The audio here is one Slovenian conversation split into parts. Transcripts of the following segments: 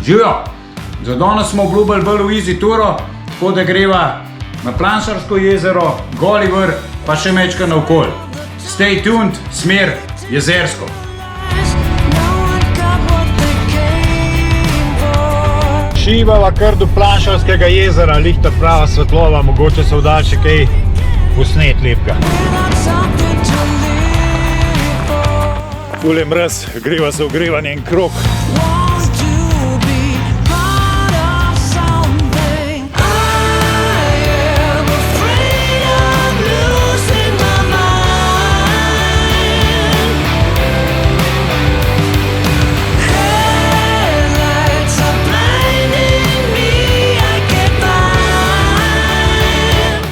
Živijo! Za danes smo obljubili bolj v easy turo, tako da greva na Planšarsko jezero, Goli vrh, pa še mečka naokoli. Stay tuned, smer Jezersko. Šibava kar do Planšarskega jezera, lihta prava svetlova, mogoče se vda še kaj posnet lepega. Ful je mraz, greva se ogrevanje en krog.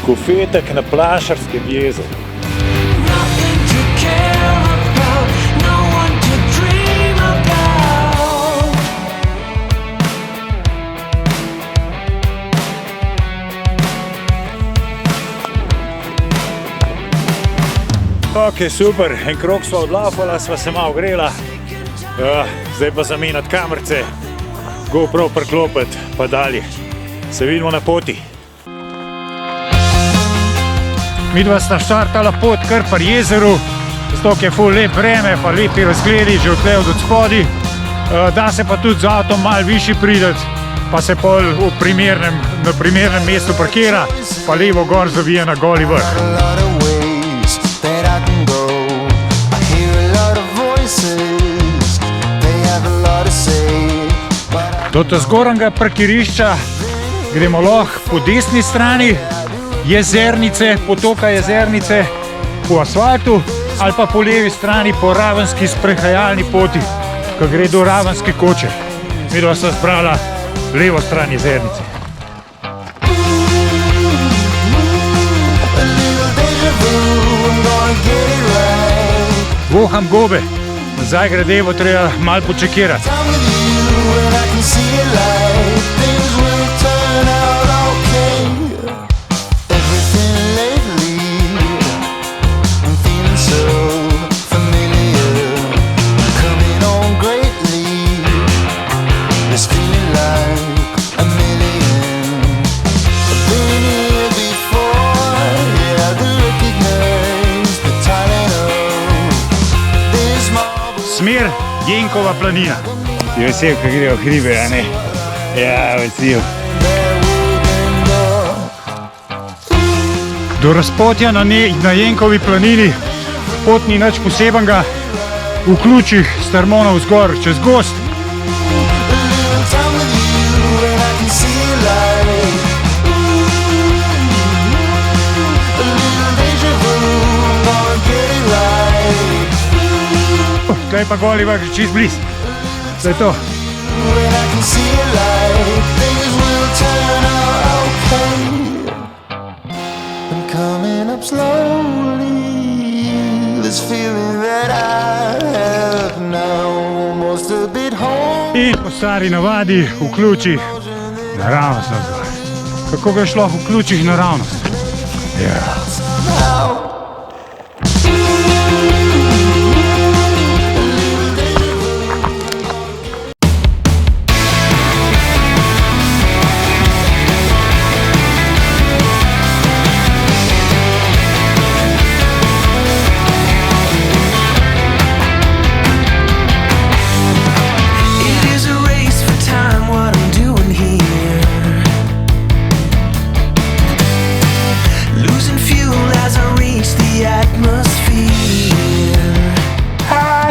Kofetek na Planšarskem jezeru. Ok, super, en krog sva odlafala, sva se malo grela. Zdaj pa zamenjati kamerce, GoPro priklopiti, pa dalje. Se vidimo na poti. Midva sta štartala pot kar pri jezeru, zato je ful lep vreme, pa lepi razgledi že odtle od spodaj. Da se pa tudi z avtom malo višji prideti, pa se pol na primernem mestu parkira, pa levo gor zavije na Goli vrh. Do zgornjega parkirišča gremo lahko po desni strani Jezernice, potoka Jezernice, po asfaltu, ali pa po levi strani po ravenski sprehajalni poti, ko gre do Ravenske koče. Midva sta zbrala levo stran Jezernice. Voham gobe, nazaj grede bo treba malo počekirati. Smer Jenkova planina. Si vesel, ko grejo hribe, a ne? Ja, vesel. Do razpotja na Jenkovi planini pot ni nič posebenega. V ključih strmo navzgor čez gozd. Tukaj pa Goli vrh že čist blizu. To je to. In po stari navadi v ključih naravnost navzgor. Kako bi šlo v ključih naravnost? Ja.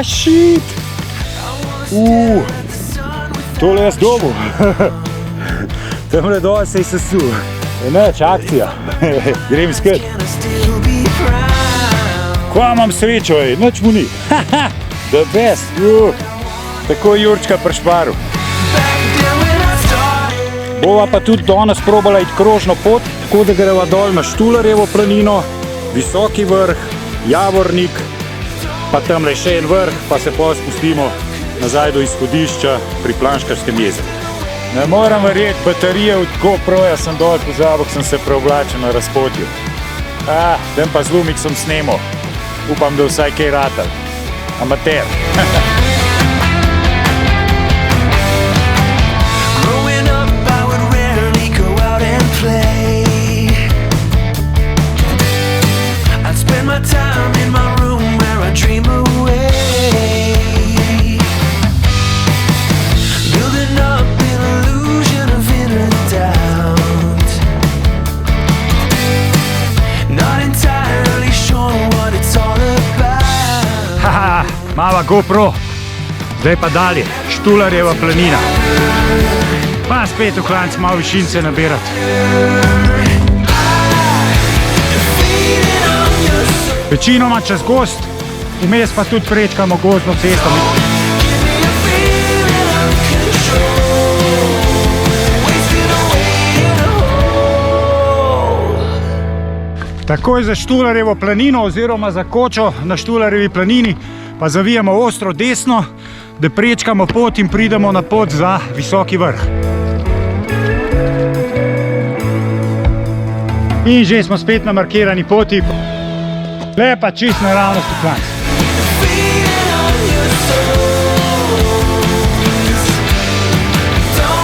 Shit! Tole jaz dobil. Tamle dol se je sesul. Neč, akcija. Grem skat. Kva imam srečo, nič mu ni. The best. Tako je Jurčka pri Šparu. Bova pa tudi danes probala iti krožno pot, tako da greva dol na Štularjevo planino, Visoki vrh, Javornik, pa tamle še en vrh, pa se pa spustimo nazaj do izhodišča pri Planšarskem jezeru. Ne moram verjeti, baterije od GoPro-ja sem dol pozabil, sem se preoblačil na razpotju. Tem pa z Lumixom snemo. Upam, da vsaj kaj ratal. Amater. Zdrava GoPro. Zdaj pa dalje, Štularjeva planina. Pa spet v klanc malo višince nabirati. Večinoma čez gozd, vmes pa tudi prečkamo gozdno cesto. Takoj za Štularjevo planino oziroma za kočo na Štularjevi planini pa zavijamo ostro desno, da prečkamo pot in pridemo na pot za Visoki vrh. In že smo spet na markirani poti. Lepa, čist naravnost v klanc.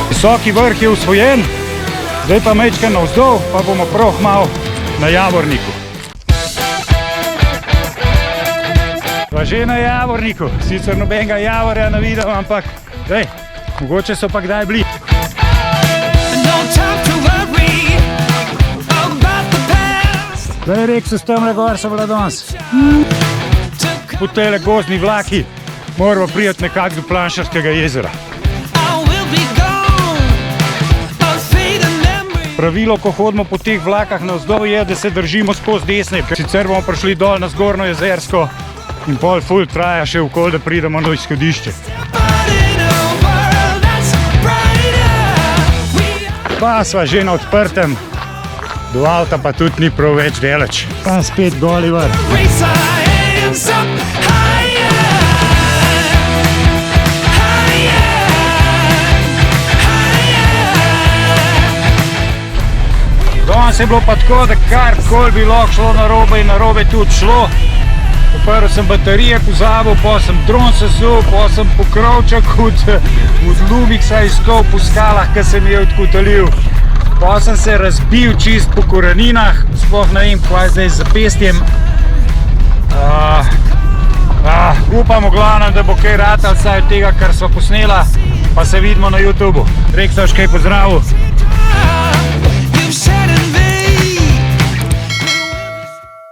Visoki vrh je osvojen, zdaj pa majčkeno navzdol, pa bomo prav malo na Javorniku. Pa že na Javorniku, sicer nobenega javorja ne vidim, ampak dej, mogoče so pa kdaj bili. Zdaj rek se s temle gor so bila danes. Po tele gozdni vlaki moramo prijeti nekak do Planšarskega jezera. Pravilo, ko hodimo po teh vlakah navzdol je, da se držimo skozi desne, sicer bomo prišli dol na Zgornjo Jezersko in pol ful traja še okoli, da pridemo na izhodišče. Pa sva že na odprtem, do avta pa tudi ni prav več daleč. Pa spet Goli vrh. Danes je bilo pa tako, da karkoli bi lahko šlo narobe in narobe tudi šlo. Prvo sem baterije pozabil, pa sem dron sesul, pa sem pokrovček od Lumiksa iskal po skalah, ki sem je odkotalil. Pa sem se razbil čist po koreninah, sploh ne vem, kaj je zdaj z zapestjem. Upam v glavnem, da bo kaj ratal vsaj od tega, kar sva posnela, pa se vidimo na YouTubeu. Rek, kaj pozdravil.